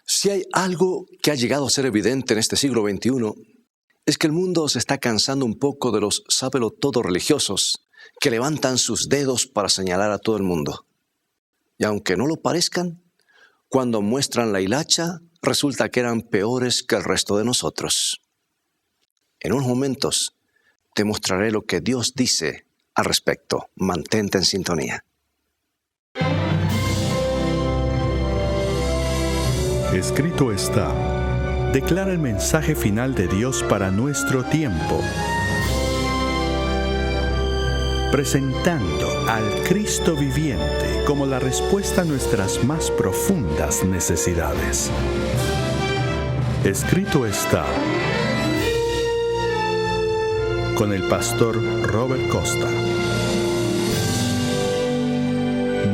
Si hay algo que ha llegado a ser evidente en este siglo XXI, es que el mundo se está cansando un poco de los sábelo-todo religiosos que levantan sus dedos para señalar a todo el mundo. Y aunque no lo parezcan, cuando muestran la hilacha, resulta que eran peores que el resto de nosotros. En unos momentos te mostraré lo que Dios dice al respecto. Mantente en sintonía. Escrito está: declara el mensaje final de Dios para nuestro tiempo, presentando al Cristo viviente como la respuesta a nuestras más profundas necesidades. Escrito está, con el pastor Robert Costa.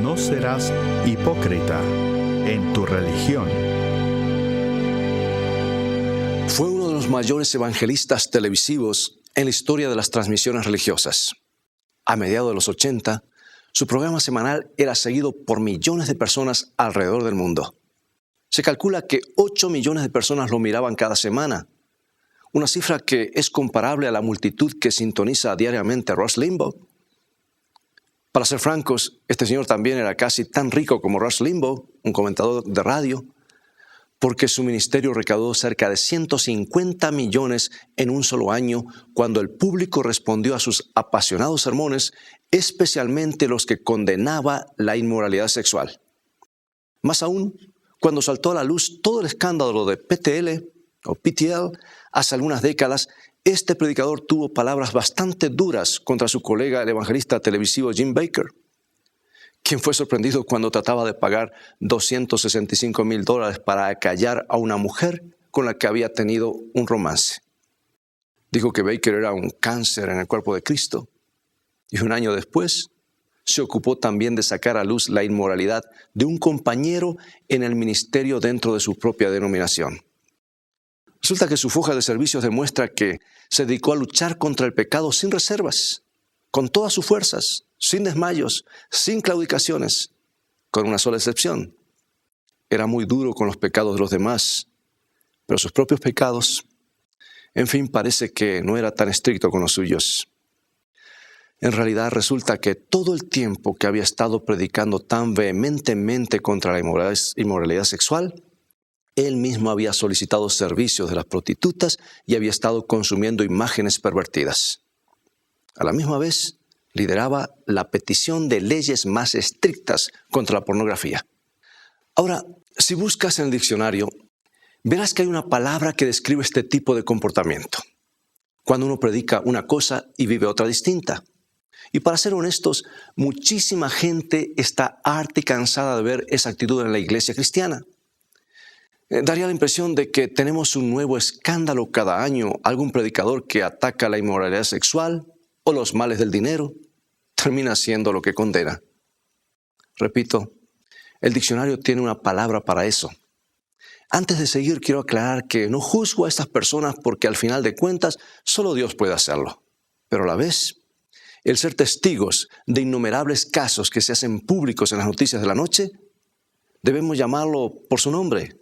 No serás hipócrita en tu religión. Fue uno de los mayores evangelistas televisivos en la historia de las transmisiones religiosas. A mediados de los 80, su programa semanal era seguido por millones de personas alrededor del mundo. Se calcula que 8 millones de personas lo miraban cada semana, una cifra que es comparable a la multitud que sintoniza diariamente a Rush Limbaugh. Para ser francos, este señor también era casi tan rico como Rush Limbaugh, un comentador de radio, porque su ministerio recaudó cerca de 150 millones en un solo año cuando el público respondió a sus apasionados sermones, especialmente los que condenaba la inmoralidad sexual. Más aún, cuando saltó a la luz todo el escándalo de PTL o PTL hace algunas décadas, este predicador tuvo palabras bastante duras contra su colega, el evangelista televisivo Jim Bakker, quien fue sorprendido cuando trataba de pagar $265,000 para acallar a una mujer con la que había tenido un romance. Dijo que Bakker era un cáncer en el cuerpo de Cristo, y un año después se ocupó también de sacar a luz la inmoralidad de un compañero en el ministerio dentro de su propia denominación. Resulta que su foja de servicios demuestra que se dedicó a luchar contra el pecado sin reservas, con todas sus fuerzas, sin desmayos, sin claudicaciones, con una sola excepción. Era muy duro con los pecados de los demás, pero sus propios pecados, en fin, parece que no era tan estricto con los suyos. En realidad resulta que todo el tiempo que había estado predicando tan vehementemente contra la inmoralidad sexual, él mismo había solicitado servicios de las prostitutas y había estado consumiendo imágenes pervertidas. A la misma vez, lideraba la petición de leyes más estrictas contra la pornografía. Ahora, si buscas en el diccionario, verás que hay una palabra que describe este tipo de comportamiento. Cuando uno predica una cosa y vive otra distinta. Y para ser honestos, muchísima gente está harta y cansada de ver esa actitud en la iglesia cristiana. Daría la impresión de que tenemos un nuevo escándalo cada año, algún predicador que ataca la inmoralidad sexual o los males del dinero, termina siendo lo que condena. Repito, el diccionario tiene una palabra para eso. Antes de seguir, quiero aclarar que no juzgo a estas personas porque al final de cuentas solo Dios puede hacerlo. Pero a la vez, el ser testigos de innumerables casos que se hacen públicos en las noticias de la noche, debemos llamarlo por su nombre.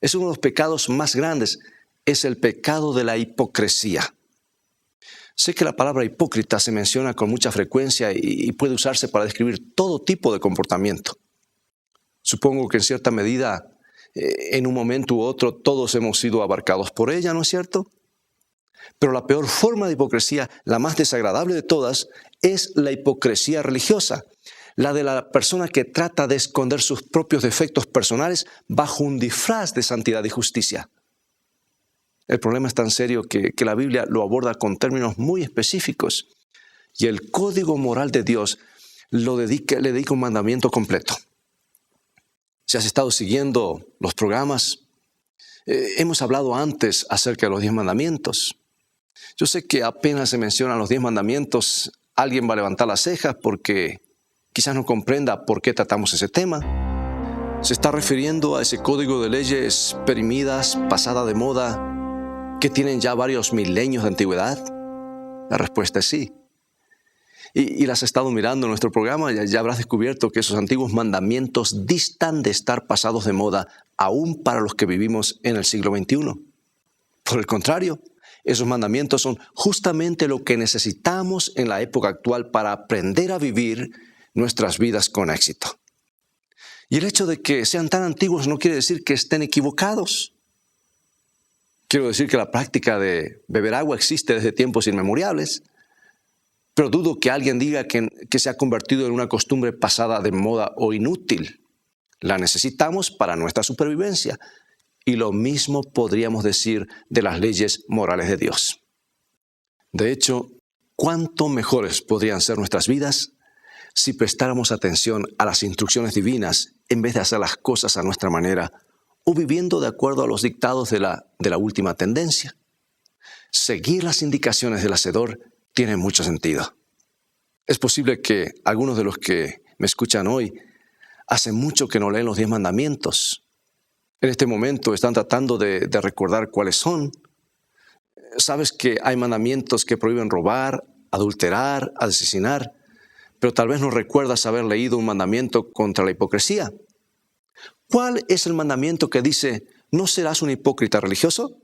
Es uno de los pecados más grandes, es el pecado de la hipocresía. Sé que la palabra hipócrita se menciona con mucha frecuencia y puede usarse para describir todo tipo de comportamiento. Supongo que en cierta medida, en un momento u otro, todos hemos sido abarcados por ella, ¿no es cierto? Pero la peor forma de hipocresía, la más desagradable de todas, es la hipocresía religiosa, la de la persona que trata de esconder sus propios defectos personales bajo un disfraz de santidad y justicia. El problema es tan serio que la Biblia lo aborda con términos muy específicos y el código moral de Dios le dedica un mandamiento completo. Si has estado siguiendo los programas, hemos hablado antes acerca de los 10 mandamientos. Yo sé que apenas se mencionan los 10 mandamientos, alguien va a levantar las cejas porque quizás no comprenda por qué tratamos ese tema. ¿Se está refiriendo a ese código de leyes perimidas, pasada de moda, que tienen ya varios milenios de antigüedad? La respuesta es sí. y las has estado mirando en nuestro programa, ya habrás descubierto que esos antiguos mandamientos distan de estar pasados de moda, aún para los que vivimos en el siglo XXI. Por el contrario, esos mandamientos son justamente lo que necesitamos en la época actual para aprender a vivir nuestras vidas con éxito. Y el hecho de que sean tan antiguos no quiere decir que estén equivocados. Quiero decir que la práctica de beber agua existe desde tiempos inmemoriales, pero dudo que alguien diga que se ha convertido en una costumbre pasada de moda o inútil. La necesitamos para nuestra supervivencia. Y lo mismo podríamos decir de las leyes morales de Dios. De hecho, ¿cuánto mejores podrían ser nuestras vidas si prestáramos atención a las instrucciones divinas en vez de hacer las cosas a nuestra manera o viviendo de acuerdo a los dictados de la última tendencia? Seguir las indicaciones del Hacedor tiene mucho sentido. Es posible que algunos de los que me escuchan hoy hace mucho que no leen los 10 mandamientos. En este momento están tratando de recordar cuáles son. Sabes que hay mandamientos que prohíben robar, adulterar, asesinar, pero tal vez no recuerdas haber leído un mandamiento contra la hipocresía. ¿Cuál es el mandamiento que dice, no serás un hipócrita religioso?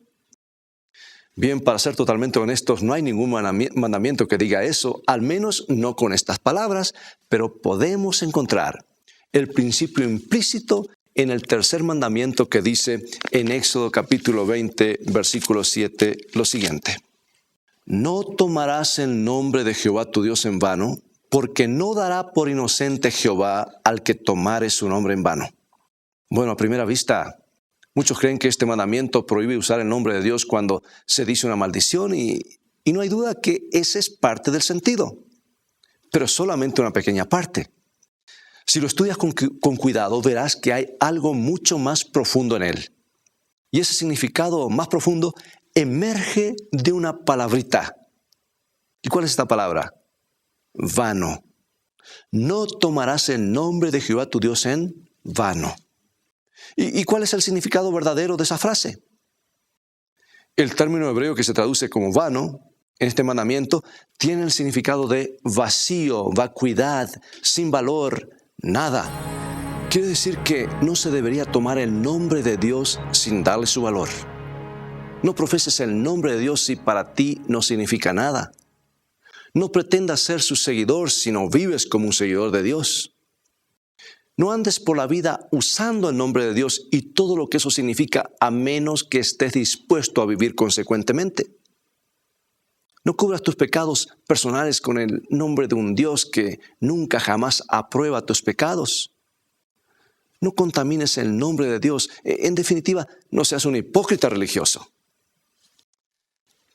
Bien, para ser totalmente honestos, no hay ningún mandamiento que diga eso, al menos no con estas palabras, pero podemos encontrar el principio implícito en el tercer mandamiento que dice en Éxodo capítulo 20, versículo 7, lo siguiente. No tomarás el nombre de Jehová tu Dios en vano, porque no dará por inocente Jehová al que tomare su nombre en vano. Bueno, a primera vista, muchos creen que este mandamiento prohíbe usar el nombre de Dios cuando se dice una maldición y no hay duda que ese es parte del sentido, pero solamente una pequeña parte. Si lo estudias con cuidado, verás que hay algo mucho más profundo en él. Y ese significado más profundo emerge de una palabrita. ¿Y cuál es esta palabra? Vano. No tomarás el nombre de Jehová tu Dios en vano. ¿Y cuál es el significado verdadero de esa frase? El término hebreo que se traduce como vano en este mandamiento tiene el significado de vacío, vacuidad, sin valor, nada. Quiere decir que no se debería tomar el nombre de Dios sin darle su valor. No profeses el nombre de Dios si para ti no significa nada. No pretendas ser su seguidor si no vives como un seguidor de Dios. No andes por la vida usando el nombre de Dios y todo lo que eso significa a menos que estés dispuesto a vivir consecuentemente. No cubras tus pecados personales con el nombre de un Dios que nunca jamás aprueba tus pecados. No contamines el nombre de Dios. En definitiva, no seas un hipócrita religioso.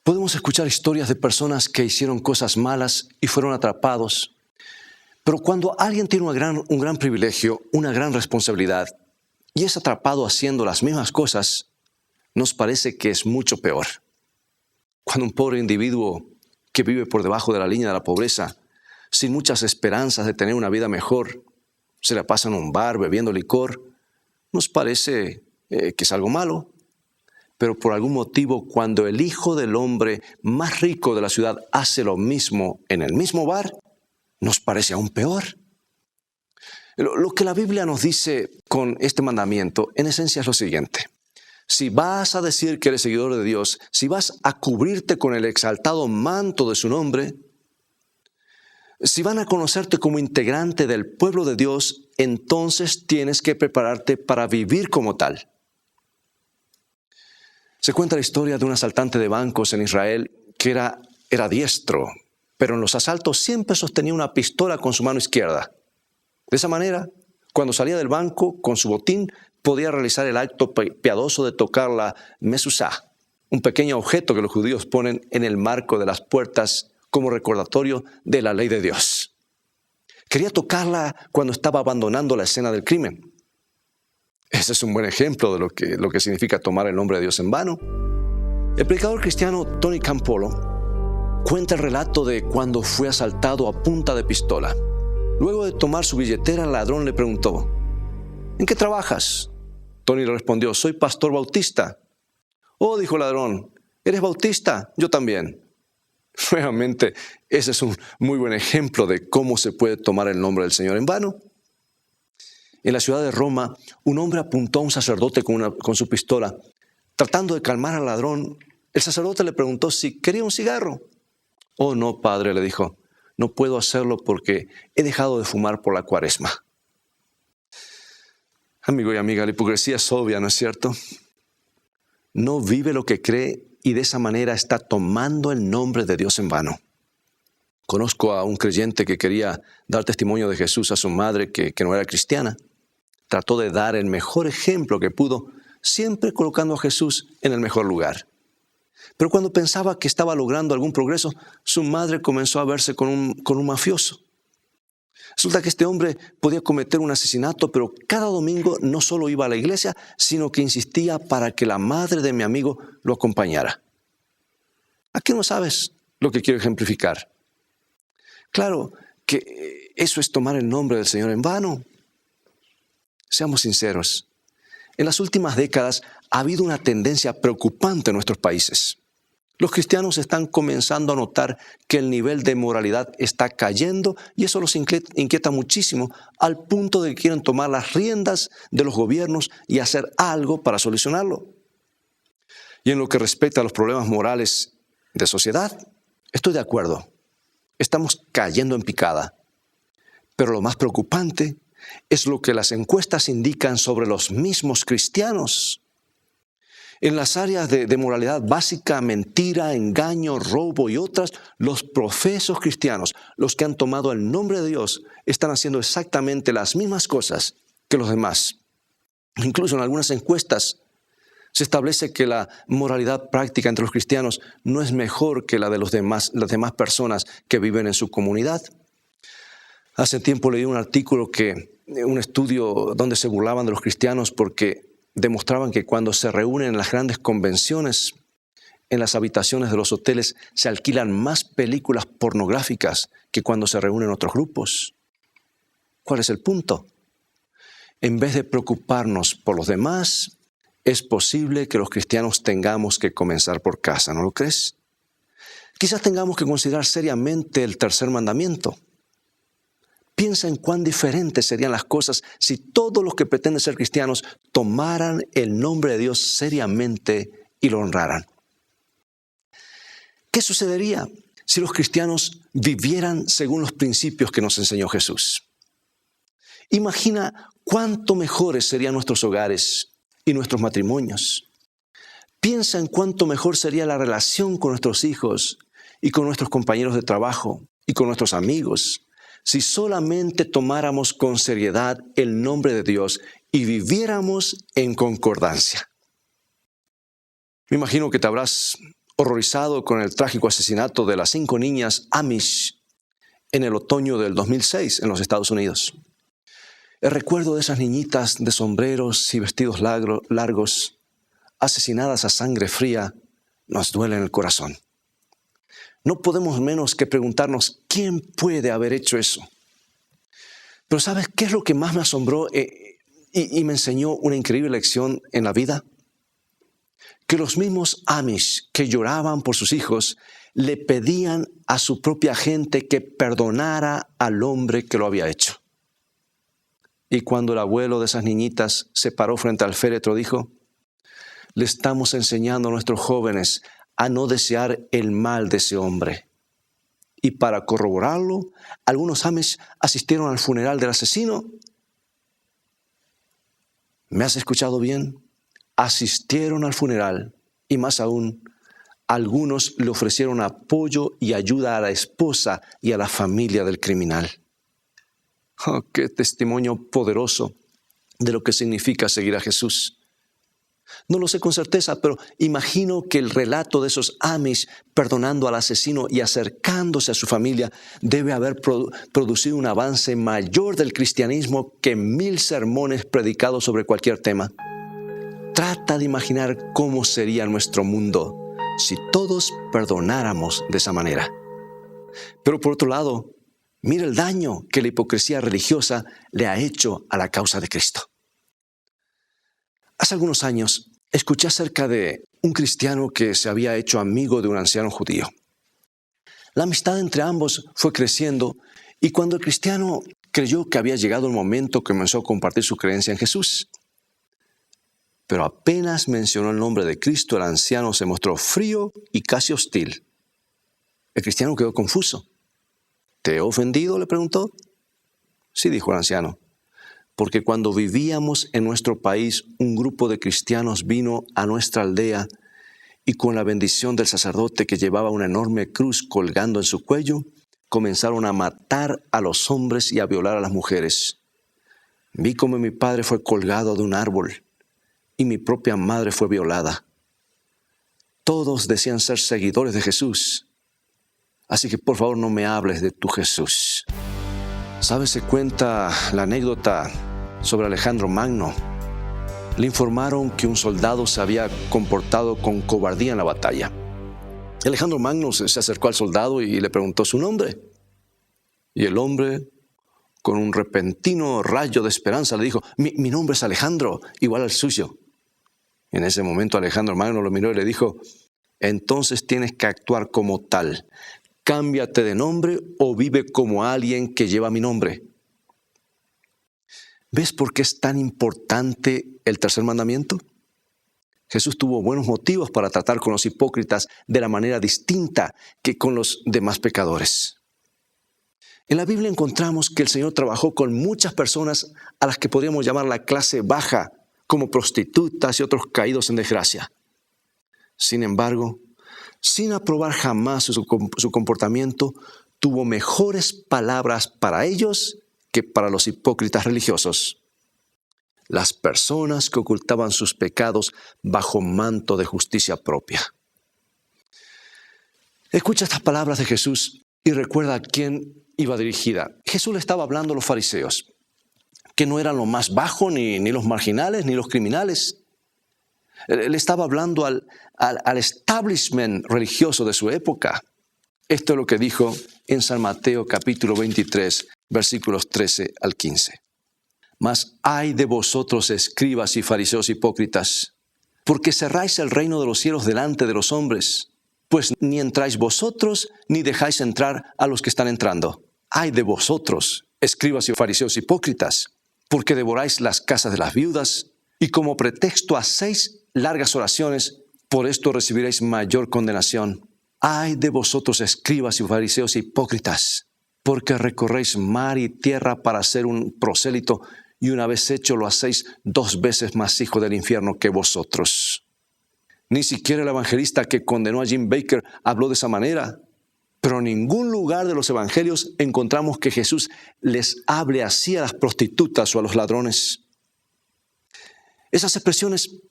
Podemos escuchar historias de personas que hicieron cosas malas y fueron atrapados. Pero cuando alguien tiene un gran privilegio, una gran responsabilidad, y es atrapado haciendo las mismas cosas, nos parece que es mucho peor. Cuando un pobre individuo que vive por debajo de la línea de la pobreza, sin muchas esperanzas de tener una vida mejor, se la pasa en un bar bebiendo licor, nos parece que es algo malo. Pero por algún motivo, cuando el hijo del hombre más rico de la ciudad hace lo mismo en el mismo bar, nos parece aún peor. Lo que la Biblia nos dice con este mandamiento, en esencia es lo siguiente. Si vas a decir que eres seguidor de Dios, si vas a cubrirte con el exaltado manto de su nombre, si van a conocerte como integrante del pueblo de Dios, entonces tienes que prepararte para vivir como tal. Se cuenta la historia de un asaltante de bancos en Israel que era diestro, pero en los asaltos siempre sostenía una pistola con su mano izquierda. De esa manera, cuando salía del banco con su botín, podía realizar el acto piadoso de tocar la mezuzá, un pequeño objeto que los judíos ponen en el marco de las puertas como recordatorio de la ley de Dios. Quería tocarla cuando estaba abandonando la escena del crimen. Ese es un buen ejemplo de lo que significa tomar el nombre de Dios en vano. El predicador cristiano Tony Campolo cuenta el relato de cuando fue asaltado a punta de pistola. Luego de tomar su billetera, el ladrón le preguntó, ¿en qué trabajas? Tony le respondió, soy pastor bautista. Oh, dijo el ladrón, ¿eres bautista? Yo también. Nuevamente, ese es un muy buen ejemplo de cómo se puede tomar el nombre del Señor en vano. En la ciudad de Roma, un hombre apuntó a un sacerdote con su pistola. Tratando de calmar al ladrón, el sacerdote le preguntó si quería un cigarro. «Oh, no, padre», le dijo, «no puedo hacerlo porque he dejado de fumar por la Cuaresma». Amigo y amiga, la hipocresía es obvia, ¿no es cierto? No vive lo que cree y de esa manera está tomando el nombre de Dios en vano. Conozco a un creyente que quería dar testimonio de Jesús a su madre que no era cristiana. Trató de dar el mejor ejemplo que pudo, siempre colocando a Jesús en el mejor lugar. Pero cuando pensaba que estaba logrando algún progreso, su madre comenzó a verse con un mafioso. Resulta que este hombre podía cometer un asesinato, pero cada domingo no solo iba a la iglesia, sino que insistía para que la madre de mi amigo lo acompañara. ¿A qué no sabes lo que quiero ejemplificar? Claro que eso es tomar el nombre del Señor en vano. Seamos sinceros. En las últimas décadas ha habido una tendencia preocupante en nuestros países. Los cristianos están comenzando a notar que el nivel de moralidad está cayendo y eso los inquieta muchísimo al punto de que quieren tomar las riendas de los gobiernos y hacer algo para solucionarlo. Y en lo que respecta a los problemas morales de sociedad, estoy de acuerdo. Estamos cayendo en picada. Pero lo más preocupante es lo que las encuestas indican sobre los mismos cristianos. En las áreas de moralidad básica, mentira, engaño, robo y otras, los profesos cristianos, los que han tomado el nombre de Dios, están haciendo exactamente las mismas cosas que los demás. Incluso en algunas encuestas se establece que la moralidad práctica entre los cristianos no es mejor que la de las demás personas que viven en su comunidad. Hace tiempo leí un artículo un estudio donde se burlaban de los cristianos porque demostraban que cuando se reúnen en las grandes convenciones, en las habitaciones de los hoteles, se alquilan más películas pornográficas que cuando se reúnen otros grupos. ¿Cuál es el punto? En vez de preocuparnos por los demás, es posible que los cristianos tengamos que comenzar por casa, ¿no lo crees? Quizás tengamos que considerar seriamente el tercer mandamiento. Piensa en cuán diferentes serían las cosas si todos los que pretenden ser cristianos tomaran el nombre de Dios seriamente y lo honraran. ¿Qué sucedería si los cristianos vivieran según los principios que nos enseñó Jesús? Imagina cuánto mejores serían nuestros hogares y nuestros matrimonios. Piensa en cuánto mejor sería la relación con nuestros hijos y con nuestros compañeros de trabajo y con nuestros amigos, si solamente tomáramos con seriedad el nombre de Dios y viviéramos en concordancia. Me imagino que te habrás horrorizado con el trágico asesinato de las 5 niñas Amish en el otoño del 2006 en los Estados Unidos. El recuerdo de esas niñitas de sombreros y vestidos largos, asesinadas a sangre fría, nos duele en el corazón. No podemos menos que preguntarnos, ¿quién puede haber hecho eso? Pero ¿sabes qué es lo que más me asombró y me enseñó una increíble lección en la vida? Que los mismos Amish que lloraban por sus hijos le pedían a su propia gente que perdonara al hombre que lo había hecho. Y cuando el abuelo de esas niñitas se paró frente al féretro, dijo, le estamos enseñando a nuestros jóvenes a no desear el mal de ese hombre. Y para corroborarlo, algunos Amish asistieron al funeral del asesino. ¿Me has escuchado bien? Asistieron al funeral y más aún, algunos le ofrecieron apoyo y ayuda a la esposa y a la familia del criminal. Oh, qué testimonio poderoso de lo que significa seguir a Jesús. No lo sé con certeza, pero imagino que el relato de esos Amish perdonando al asesino y acercándose a su familia debe haber producido un avance mayor del cristianismo que 1000 sermones predicados sobre cualquier tema. Trata de imaginar cómo sería nuestro mundo si todos perdonáramos de esa manera. Pero por otro lado, mira el daño que la hipocresía religiosa le ha hecho a la causa de Cristo. Hace algunos años escuché acerca de un cristiano que se había hecho amigo de un anciano judío. La amistad entre ambos fue creciendo y cuando el cristiano creyó que había llegado el momento, comenzó a compartir su creencia en Jesús. Pero apenas mencionó el nombre de Cristo, el anciano se mostró frío y casi hostil. El cristiano quedó confuso. ¿Te he ofendido?, le preguntó. Sí, dijo el anciano, porque cuando vivíamos en nuestro país, un grupo de cristianos vino a nuestra aldea y con la bendición del sacerdote que llevaba una enorme cruz colgando en su cuello, comenzaron a matar a los hombres y a violar a las mujeres. Vi cómo mi padre fue colgado de un árbol y mi propia madre fue violada. Todos decían ser seguidores de Jesús. Así que por favor no me hables de tu Jesús. ¿Sabes? Se cuenta la anécdota sobre Alejandro Magno. Le informaron que un soldado se había comportado con cobardía en la batalla. Alejandro Magno se acercó al soldado y le preguntó su nombre. Y el hombre, con un repentino rayo de esperanza, le dijo: mi nombre es Alejandro, igual al suyo. En ese momento Alejandro Magno lo miró y le dijo: entonces tienes que actuar como tal. Cámbiate de nombre o vive como alguien que lleva mi nombre. ¿Ves por qué es tan importante el tercer mandamiento? Jesús tuvo buenos motivos para tratar con los hipócritas de la manera distinta que con los demás pecadores. En la Biblia encontramos que el Señor trabajó con muchas personas a las que podríamos llamar la clase baja, como prostitutas y otros caídos en desgracia. Sin embargo, sin aprobar jamás su comportamiento, tuvo mejores palabras para ellos que para los hipócritas religiosos. Las personas que ocultaban sus pecados bajo manto de justicia propia. Escucha estas palabras de Jesús y recuerda a quién iba dirigida. Jesús le estaba hablando a los fariseos, que no eran los más bajos, ni los marginales, ni los criminales. Le estaba hablando al establishment religioso de su época. Esto es lo que dijo en San Mateo capítulo 23, versículos 13 al 15. Mas ay de vosotros, escribas y fariseos hipócritas, porque cerráis el reino de los cielos delante de los hombres, pues ni entráis vosotros, ni dejáis entrar a los que están entrando. Ay de vosotros, escribas y fariseos hipócritas, porque devoráis las casas de las viudas, y como pretexto hacéis largas oraciones, por esto recibiréis mayor condenación. Ay de vosotros, escribas y fariseos hipócritas, porque recorréis mar y tierra para ser un prosélito, y una vez hecho lo hacéis 2 veces más hijo del infierno que vosotros. Ni siquiera el evangelista que condenó a Jim Bakker habló de esa manera, pero en ningún lugar de los evangelios encontramos que Jesús les hable así a las prostitutas o a los ladrones. Esas expresiones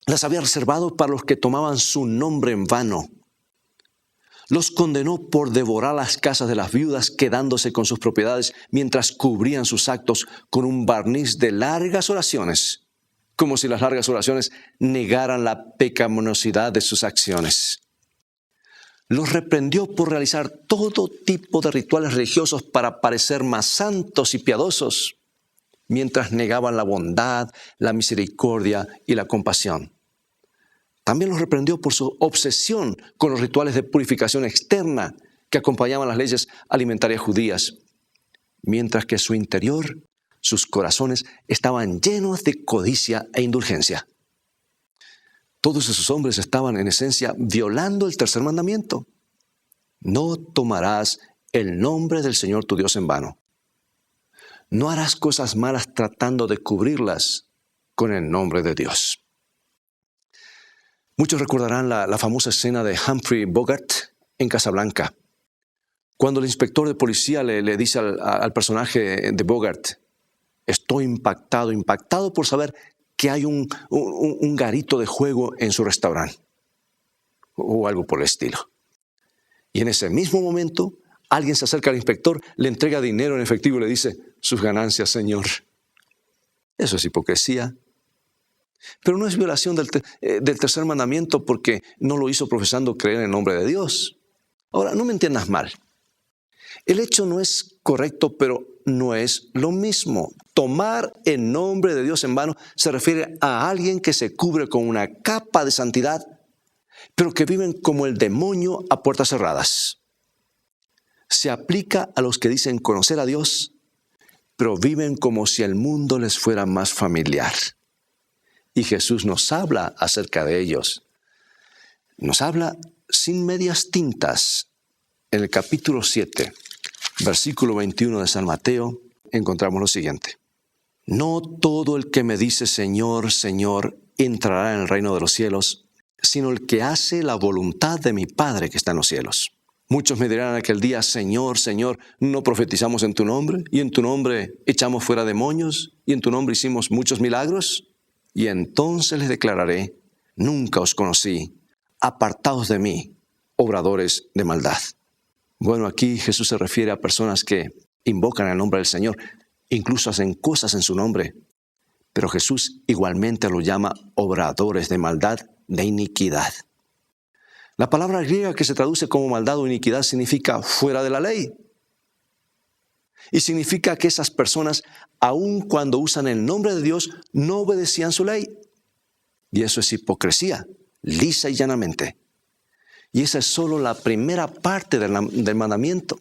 las había reservado para los que tomaban su nombre en vano. Los condenó por devorar las casas de las viudas, quedándose con sus propiedades mientras cubrían sus actos con un barniz de largas oraciones, como si las largas oraciones negaran la pecaminosidad de sus acciones. Los reprendió por realizar todo tipo de rituales religiosos para parecer más santos y piadosos, mientras negaban la bondad, la misericordia y la compasión. También los reprendió por su obsesión con los rituales de purificación externa que acompañaban las leyes alimentarias judías, mientras que en su interior, sus corazones estaban llenos de codicia e indulgencia. Todos esos hombres estaban en esencia violando el tercer mandamiento. No tomarás el nombre del Señor tu Dios en vano. No harás cosas malas tratando de cubrirlas con el nombre de Dios. Muchos recordarán la famosa escena de Humphrey Bogart en Casablanca, cuando el inspector de policía le dice al personaje de Bogart: estoy impactado por saber que hay un garito de juego en su restaurante, o algo por el estilo. Y en ese mismo momento, alguien se acerca al inspector, le entrega dinero en efectivo y le dice: sus ganancias, señor. Eso es hipocresía. Pero no es violación del tercer mandamiento porque no lo hizo profesando creer en el nombre de Dios. Ahora, no me entiendas mal. El hecho no es correcto, pero no es lo mismo. Tomar el nombre de Dios en vano se refiere a alguien que se cubre con una capa de santidad, pero que viven como el demonio a puertas cerradas. se aplica a los que dicen conocer a Dios, pero viven como si el mundo les fuera más familiar. Y Jesús nos habla acerca de ellos. Nos habla sin medias tintas. En el capítulo 7, versículo 21 de San Mateo, encontramos lo siguiente. No todo el que me dice Señor, Señor, entrará en el reino de los cielos, sino el que hace la voluntad de mi Padre que está en los cielos. Muchos me dirán en aquel día, Señor, Señor, ¿no profetizamos en tu nombre? ¿Y en tu nombre echamos fuera demonios? ¿Y en tu nombre hicimos muchos milagros? Y entonces les declararé, nunca os conocí, apartaos de mí, obradores de maldad. Bueno, aquí Jesús se refiere a personas que invocan el nombre del Señor, incluso hacen cosas en su nombre. Pero Jesús igualmente lo llama obradores de maldad, de iniquidad. La palabra griega que se traduce como maldad o iniquidad significa fuera de la ley. Y significa que esas personas, aun cuando usan el nombre de Dios, no obedecían su ley. Y eso es hipocresía, lisa y llanamente. Y esa es solo la primera parte del mandamiento.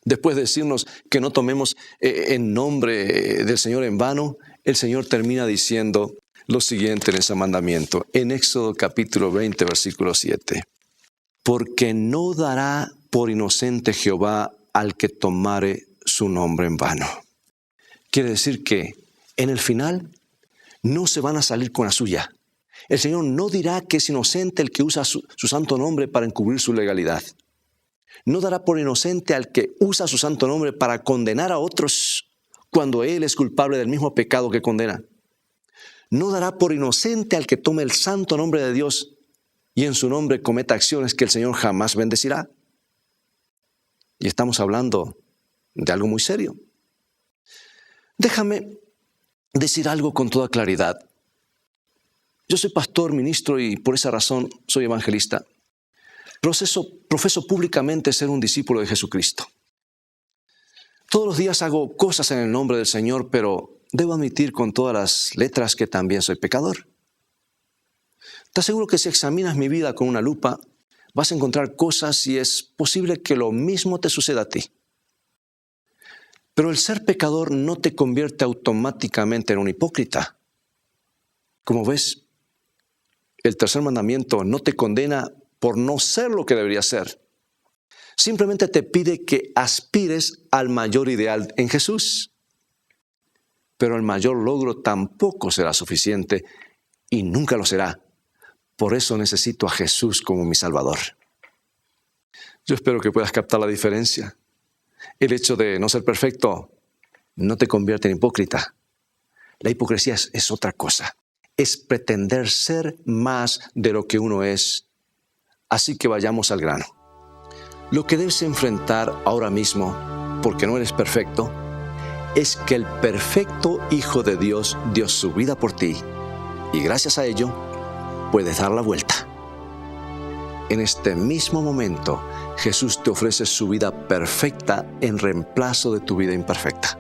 Después de decirnos que no tomemos en nombre del Señor en vano, el Señor termina diciendo lo siguiente en ese mandamiento, en Éxodo capítulo 20, versículo 7. Porque no dará por inocente Jehová al que tomare su nombre en vano. Quiere decir que en el final no se van a salir con la suya. El Señor no dirá que es inocente el que usa su santo nombre para encubrir su legalidad. No dará por inocente al que usa su santo nombre para condenar a otros cuando Él es culpable del mismo pecado que condena. No dará por inocente al que tome el santo nombre de Dios y en su nombre cometa acciones que el Señor jamás bendecirá. Y estamos hablando de algo muy serio. Déjame decir algo con toda claridad. Yo soy pastor, ministro y por esa razón soy evangelista. Profeso públicamente ser un discípulo de Jesucristo. Todos los días hago cosas en el nombre del Señor, pero debo admitir con todas las letras que también soy pecador. Te aseguro que si examinas mi vida con una lupa, vas a encontrar cosas y es posible que lo mismo te suceda a ti. Pero el ser pecador no te convierte automáticamente en un hipócrita. Como ves, el tercer mandamiento no te condena por no ser lo que deberías ser. Simplemente te pide que aspires al mayor ideal en Jesús. Pero el mayor logro tampoco será suficiente y nunca lo será. Por eso necesito a Jesús como mi Salvador. Yo espero que puedas captar la diferencia. El hecho de no ser perfecto no te convierte en hipócrita. La hipocresía es otra cosa. Es pretender ser más de lo que uno es. Así que vayamos al grano. Lo que debes enfrentar ahora mismo, porque no eres perfecto, es que el perfecto Hijo de Dios dio su vida por ti y gracias a ello puedes dar la vuelta. En este mismo momento, Jesús te ofrece su vida perfecta en reemplazo de tu vida imperfecta.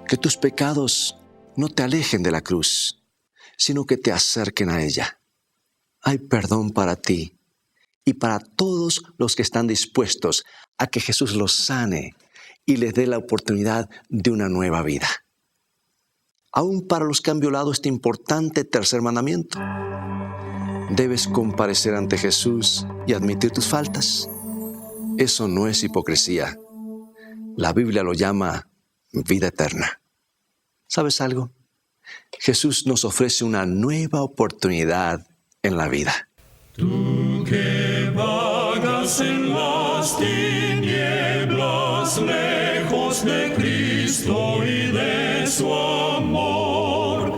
Que tus pecados no te alejen de la cruz, sino que te acerquen a ella. Hay perdón para ti y para todos los que están dispuestos a que Jesús los sane y les dé la oportunidad de una nueva vida. Aún para los que han violado este importante tercer mandamiento, debes comparecer ante Jesús y admitir tus faltas. Eso no es hipocresía. La Biblia lo llama vida eterna. ¿Sabes algo? Jesús nos ofrece una nueva oportunidad en la vida. Tú que vagas en las tinieblas, lejos de Cristo y de su amor,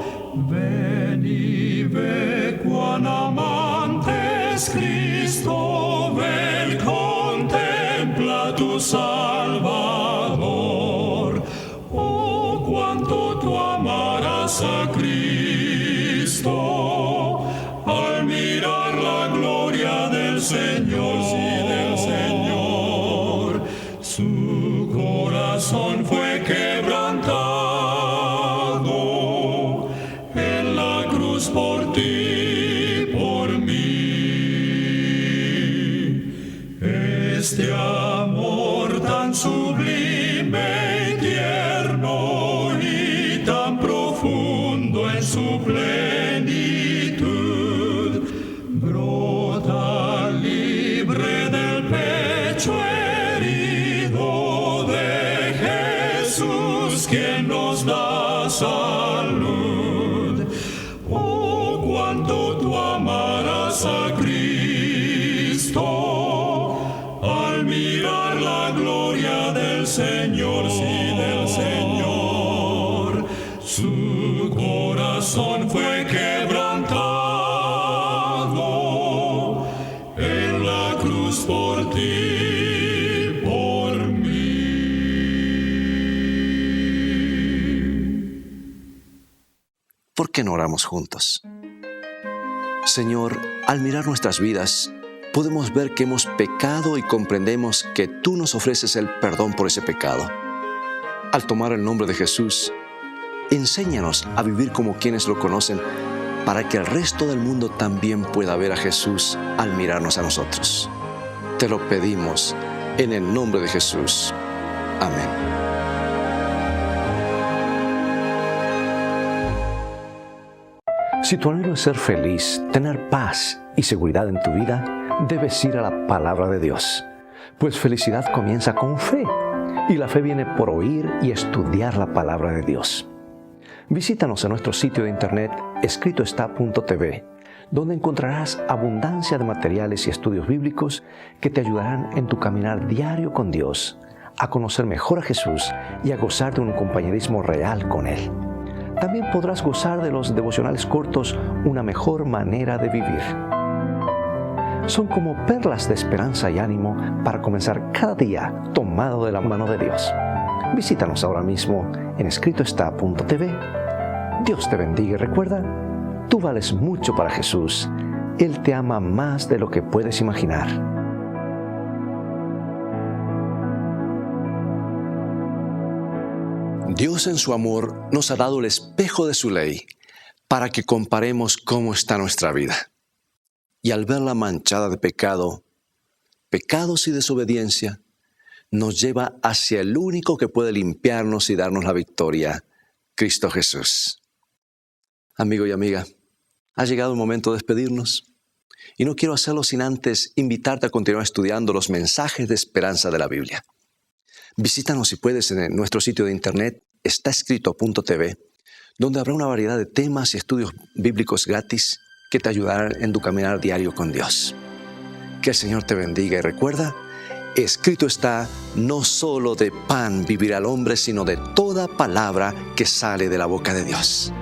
ven y ve cuán amante es Cristo, ven, contempla tu Salvador. Oh, cuánto tú amarás a Cristo al mirar la gloria del Señor, sí, del Señor. Su corazón fue quebrantado en la cruz por ti, por mí. verás a Cristo al mirar la gloria del Señor, sí, del Señor. Su corazón fue quebrantado en la cruz por ti, por mí. ¿Por qué no oramos juntos? Señor, al mirar nuestras vidas, podemos ver que hemos pecado y comprendemos que tú nos ofreces el perdón por ese pecado. Al tomar el nombre de Jesús, enséñanos a vivir como quienes lo conocen, para que el resto del mundo también pueda ver a Jesús al mirarnos a nosotros. Te lo pedimos en el nombre de Jesús. Amén. Si tu anhelo es ser feliz, tener paz y seguridad en tu vida, debes ir a la palabra de Dios. Pues felicidad comienza con fe, y la fe viene por oír y estudiar la palabra de Dios. Visítanos en nuestro sitio de internet escritoestá.tv, donde encontrarás abundancia de materiales y estudios bíblicos que te ayudarán en tu caminar diario con Dios, a conocer mejor a Jesús y a gozar de un compañerismo real con Él. También podrás gozar de los devocionales cortos, Una mejor manera de vivir. Son como perlas de esperanza y ánimo para comenzar cada día tomado de la mano de Dios. Visítanos ahora mismo en escritoestá.tv. Dios te bendiga y recuerda, tú vales mucho para Jesús. Él te ama más de lo que puedes imaginar. Dios en su amor nos ha dado el espejo de su ley para que comparemos cómo está nuestra vida. Y al verla manchada de pecado, pecados y desobediencia, nos lleva hacia el único que puede limpiarnos y darnos la victoria, Cristo Jesús. Amigo y amiga, ha llegado el momento de despedirnos. Y no quiero hacerlo sin antes invitarte a continuar estudiando los mensajes de esperanza de la Biblia. Visítanos si puedes en nuestro sitio de internet, estaescrito.tv, donde habrá una variedad de temas y estudios bíblicos gratis que te ayudarán en tu caminar diario con Dios. Que el Señor te bendiga y recuerda, escrito está, no solo de pan vivirá el hombre, sino de toda palabra que sale de la boca de Dios.